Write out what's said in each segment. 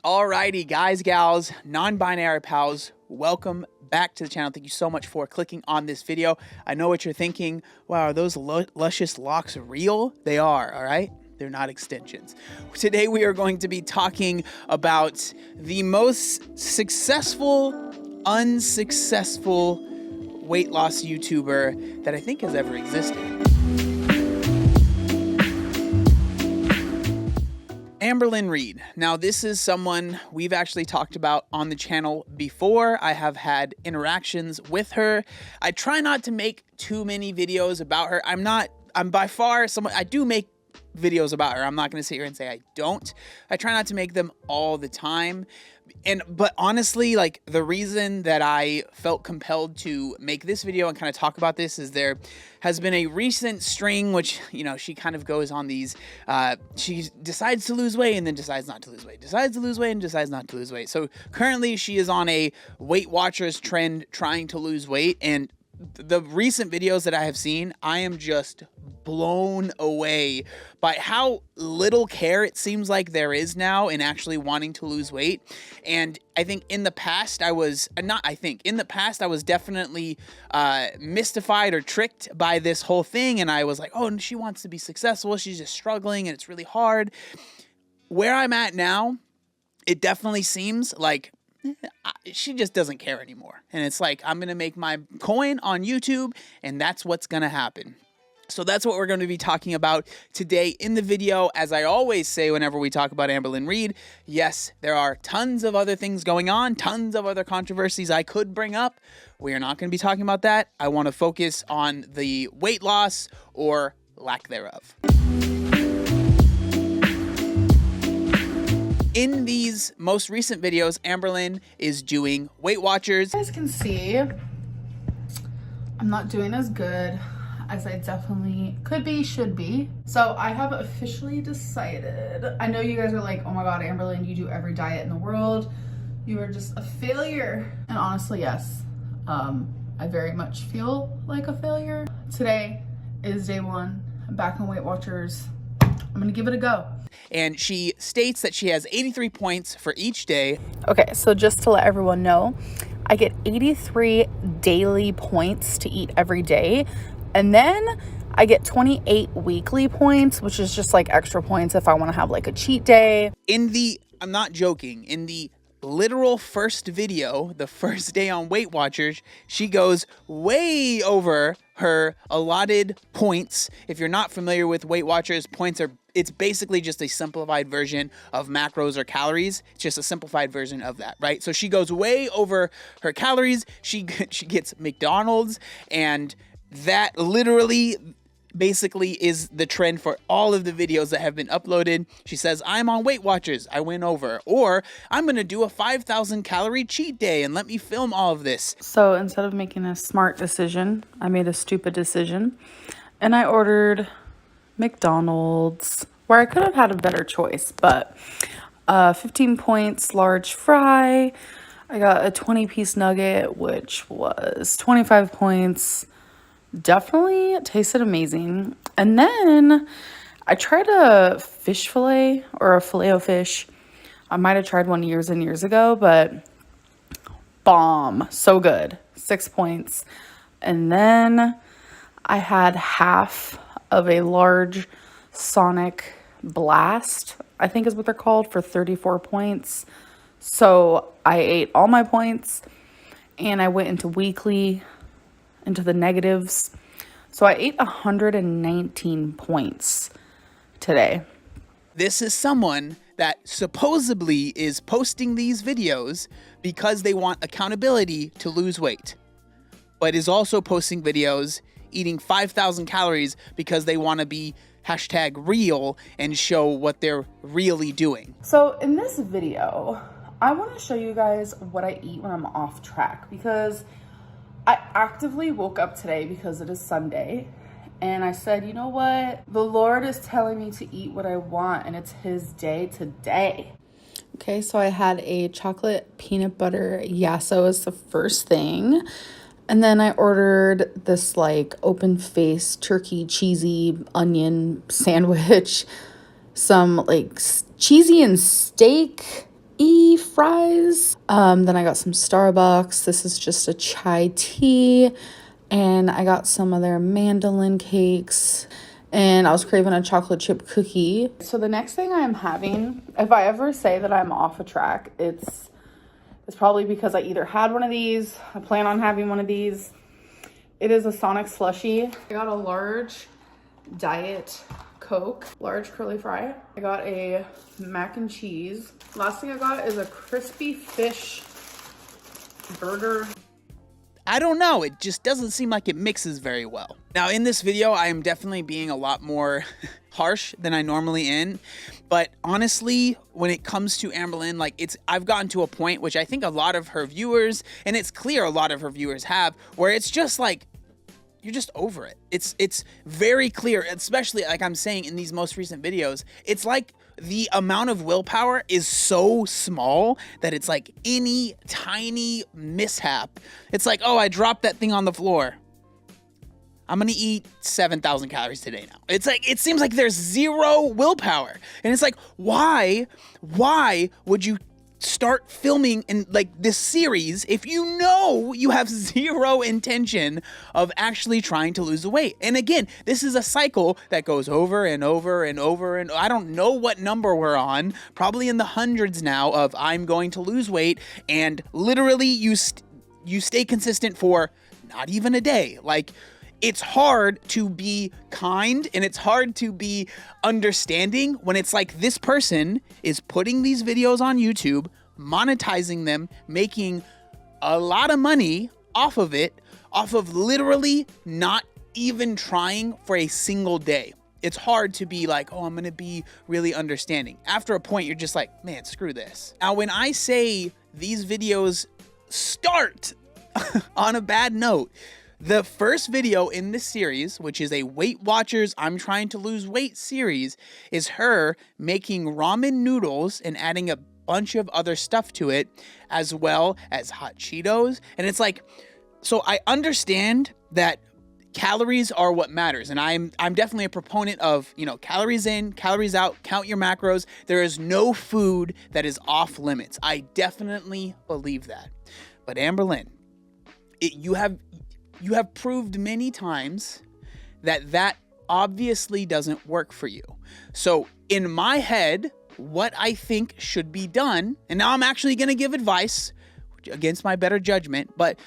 Alrighty, guys, gals, non-binary pals, welcome back to the channel. Thank you so much for clicking on this video. I know what you're thinking. Wow, are those luscious locks real? They are, all right? They're not extensions. Today we are going to be talking about the most successful, unsuccessful weight loss YouTuber that I think has ever existed. Amberlynn Reid. Now, this is someone we've actually talked about on the channel before. I have had interactions with her. I try not to make too many videos about her. I'm by far someone, I do make videos about her. I'm not going to sit here and say I don't. I try not to make them all the time. But honestly, like, the reason that I felt compelled to make this video and kind of talk about this is there has been a recent string which, you know, she kind of goes on these, she decides to lose weight and then decides not to lose weight, decides to lose weight and decides not to lose weight. So currently she is on a Weight Watchers trend trying to lose weight, and the recent videos that I have seen, I am just blown away by how little care it seems like there is now in actually wanting to lose weight. And I think in the past I was definitely mystified or tricked by this whole thing, and I was like, oh, she wants to be successful, she's just struggling and it's really hard. Where I'm at now, it definitely seems like she just doesn't care anymore. And it's like, I'm going to make my coin on YouTube and that's what's going to happen. So that's what we're going to be talking about today in the video. As I always say whenever we talk about Amberlynn Reid, yes, there are tons of other things going on, tons of other controversies I could bring up. We are not going to be talking about that. I want to focus on the weight loss or lack thereof. In these most recent videos, Amberlynn is doing Weight Watchers. As you guys can see, I'm not doing as good as I definitely could be, should be. So I have officially decided. I know you guys are like, oh my God, Amberlynn, you do every diet in the world. You are just a failure. And honestly, yes, I very much feel like a failure. Today is day one. I'm back on Weight Watchers. I'm gonna give it a go. And she states that she has 83 points for each day. Okay, so just to let everyone know, I get 83 daily points to eat every day. And then I get 28 weekly points, which is just like extra points if I want to have like a cheat day. I'm not joking, in the literal first video, the first day on Weight Watchers, she goes way over her allotted points. If you're not familiar with Weight Watchers, it's basically just a simplified version of macros or calories. It's just a simplified version of that, right? So she goes way over her calories. She gets McDonald's, and that literally basically is the trend for all of the videos that have been uploaded. She says, I'm on Weight Watchers, I went over, or I'm gonna do a 5,000 calorie cheat day and let me film all of this. So instead of making a smart decision, I made a stupid decision and I ordered McDonald's, where I could have had a better choice, but 15 points large fry. I got a 20-piece nugget, which was 25 points. Definitely tasted amazing. And then I tried a fish fillet, or a Filet-O-Fish. I might have tried one years and years ago, but bomb. So good. 6 points. And then I had half of a large Sonic Blast, I think is what they're called, for 34 points. So I ate all my points and I went into weekly, into the negatives. So I ate 119 points today. This is someone that supposedly is posting these videos because they want accountability to lose weight, but is also posting videos eating 5,000 calories because they want to be #real and show what they're really doing. So in this video, I want to show you guys what I eat when I'm off track, because I actively woke up today because it is Sunday and I said, you know what? The Lord is telling me to eat what I want and it's his day today. Okay, so I had a chocolate peanut butter yasso as the first thing. And then I ordered this like open face turkey cheesy onion sandwich, some like cheesy and steak-y fries. Then I got some Starbucks. This is just a chai tea. And I got some of their mandolin cakes. And I was craving a chocolate chip cookie. So the next thing I'm having, if I ever say that I'm off a track, it's probably because I either had one of these, I plan on having one of these. It is a Sonic slushie. I got a large Diet Coke, large curly fry. I got a mac and cheese. Last thing I got is a crispy fish burger. I don't know, it just doesn't seem like it mixes very well. Now in this video, I am definitely being a lot more harsh than I normally am, but honestly, when it comes to Amberlynn, like I've gotten to a point, which I think a lot of her viewers, and it's clear a lot of her viewers have, where it's just like, you're just over it. It's very clear, especially like I'm saying in these most recent videos, it's like the amount of willpower is so small that it's like any tiny mishap. It's like, oh, I dropped that thing on the floor. I'm gonna eat 7,000 calories today now. It's like, it seems like there's zero willpower. And it's like, why would you start filming in like this series if you know you have zero intention of actually trying to lose the weight? And again, this is a cycle that goes over and over and over, and I don't know what number we're on, probably in the hundreds now, of I'm going to lose weight, and literally you stay consistent for not even a day. Like, it's hard to be kind and it's hard to be understanding when it's like this person is putting these videos on YouTube, monetizing them, making a lot of money off of it, off of literally not even trying for a single day. It's hard to be like, oh, I'm gonna be really understanding. After a point, you're just like, man, screw this. Now, when I say these videos start on a bad note, the first video in this series, which is a Weight Watchers I'm Trying to Lose Weight series, is her making ramen noodles and adding a bunch of other stuff to it, as well as hot Cheetos. And it's like, so I understand that calories are what matters. And I'm definitely a proponent of, you know, calories in, calories out, count your macros. There is no food that is off limits. I definitely believe that. But Amberlynn, you have proved many times that obviously doesn't work for you. So in my head, what I think should be done, and now I'm actually going to give advice against my better judgment, but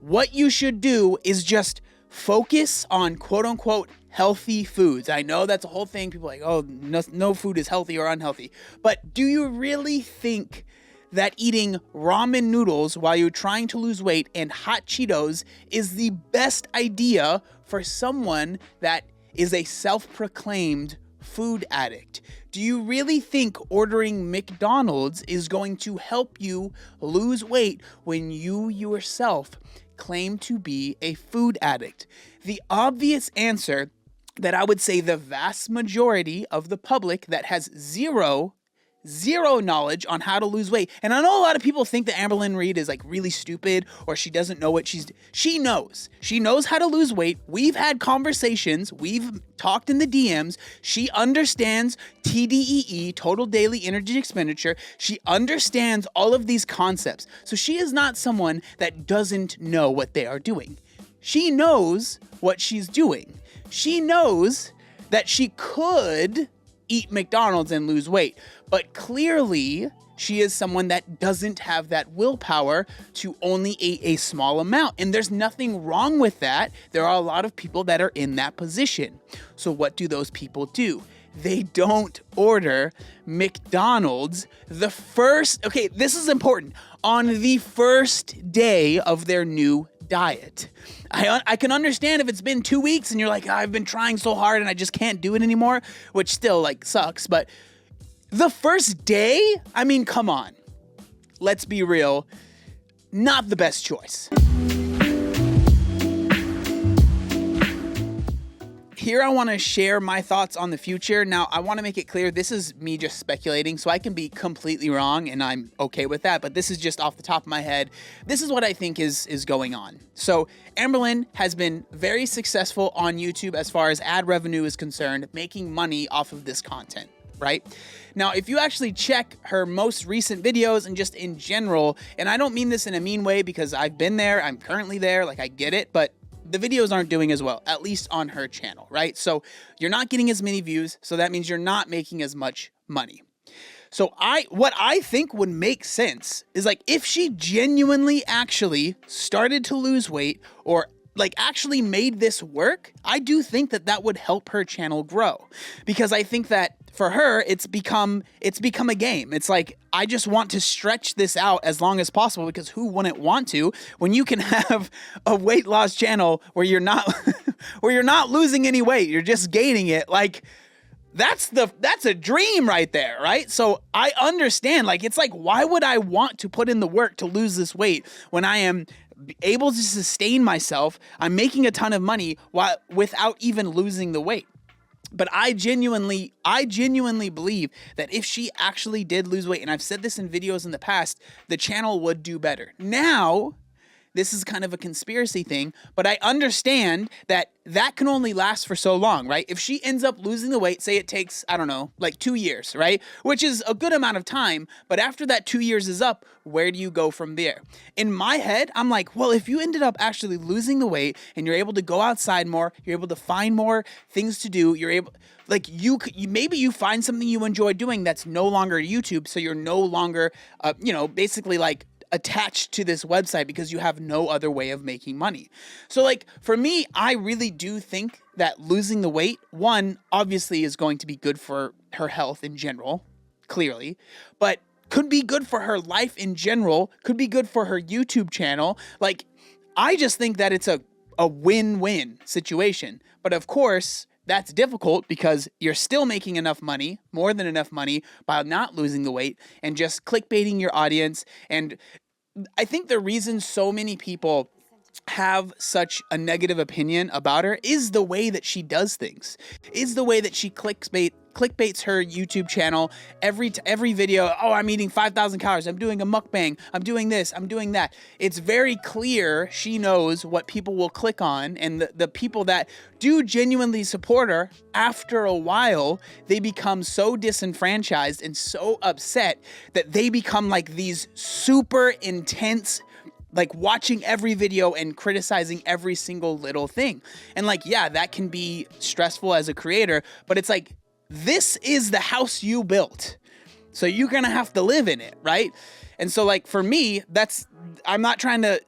what you should do is just focus on quote unquote healthy foods. I know that's a whole thing. People are like, oh, no food is healthy or unhealthy. But do you really think that eating ramen noodles while you're trying to lose weight and hot Cheetos is the best idea for someone that is a self-proclaimed food addict? Do you really think ordering McDonald's is going to help you lose weight when you yourself claim to be a food addict? The obvious answer that I would say the vast majority of the public that has zero knowledge on how to lose weight. And I know a lot of people think that Amberlynn Reid is like really stupid, or she doesn't know what she knows. She knows how to lose weight. We've had conversations. We've talked in the DMs. She understands TDEE, total daily energy expenditure. She understands all of these concepts. So she is not someone that doesn't know what they are doing. She knows what she's doing. She knows that she could eat McDonald's and lose weight. But clearly, she is someone that doesn't have that willpower to only eat a small amount. And there's nothing wrong with that. There are a lot of people that are in that position. So what do those people do? They don't order McDonald's okay, this is important, on the first day of their new diet. I can understand if it's been 2 weeks and you're like, I've been trying so hard and I just can't do it anymore, which still like sucks, but the first day, I mean, come on, let's be real, not the best choice. Here I want to share my thoughts on the future. Now, I want to make it clear, this is me just speculating, so I can be completely wrong, and I'm okay with that, but this is just off the top of my head. This is what I think is going on. So Amberlynn has been very successful on YouTube as far as ad revenue is concerned, making money off of this content, right? Now, if you actually check her most recent videos and just in general, and I don't mean this in a mean way because I've been there, I'm currently there, like I get it, but the videos aren't doing as well, at least on her channel, right? So you're not getting as many views, so that means you're not making as much money. So what I think would make sense is like if she genuinely actually started to lose weight or like actually made this work, I do think that that would help her channel grow, because I think that for her, it's become a game. It's like, I just want to stretch this out as long as possible, because who wouldn't want to when you can have a weight loss channel where you're not where you're not losing any weight, you're just gaining it. Like that's a dream right there, right? So I understand, like, it's like, why would I want to put in the work to lose this weight when I am able to sustain myself? I'm making a ton of money without even losing the weight. But I genuinely believe that if she actually did lose weight, and I've said this in videos in the past, the channel would do better. Now, this is kind of a conspiracy thing, but I understand that that can only last for so long, right? If she ends up losing the weight, say it takes, I don't know, like 2 years, right? Which is a good amount of time, but after that 2 years is up, where do you go from there? In my head, I'm like, well, if you ended up actually losing the weight and you're able to go outside more, you're able to find more things to do, you're able, like maybe you find something you enjoy doing that's no longer YouTube, so you're no longer, basically like attached to this website because you have no other way of making money. So like for me, I really do think that losing the weight, one, obviously is going to be good for her health in general, clearly, but could be good for her life in general, could be good for her YouTube channel. Like, I just think that it's a win-win situation. But of course, that's difficult because you're still making enough money, more than enough money, by not losing the weight and just clickbaiting your audience. And I think the reason so many people have such a negative opinion about her is the way that she does things, is the way that she clickbaits her YouTube channel every video. Oh, I'm eating 5,000 calories. I'm doing a mukbang. I'm doing this. I'm doing that. It's very clear she knows what people will click on, and the people that do genuinely support her, after a while, they become so disenfranchised and so upset that they become like these super intense, like watching every video and criticizing every single little thing. And like, yeah, that can be stressful as a creator, but it's like, this is the house you built, so you're gonna have to live in it, right? And so like for me, I'm not trying to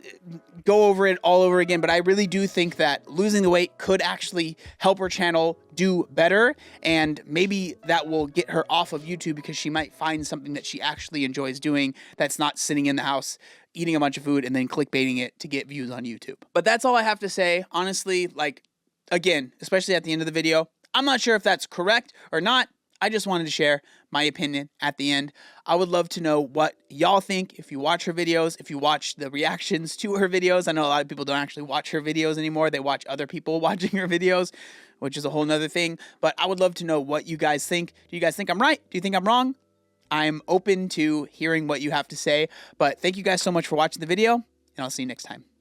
go over it all over again, but I really do think that losing the weight could actually help her channel do better, and maybe that will get her off of YouTube because she might find something that she actually enjoys doing that's not sitting in the house eating a bunch of food and then clickbaiting it to get views on YouTube. But that's all I have to say. Honestly, like, again, especially at the end of the video, I'm not sure if that's correct or not. I just wanted to share my opinion at the end. I would love to know what y'all think if you watch her videos, if you watch the reactions to her videos. I know a lot of people don't actually watch her videos anymore. They watch other people watching her videos, which is a whole nother thing. But I would love to know what you guys think. Do you guys think I'm right? Do you think I'm wrong? I'm open to hearing what you have to say. But thank you guys so much for watching the video, and I'll see you next time.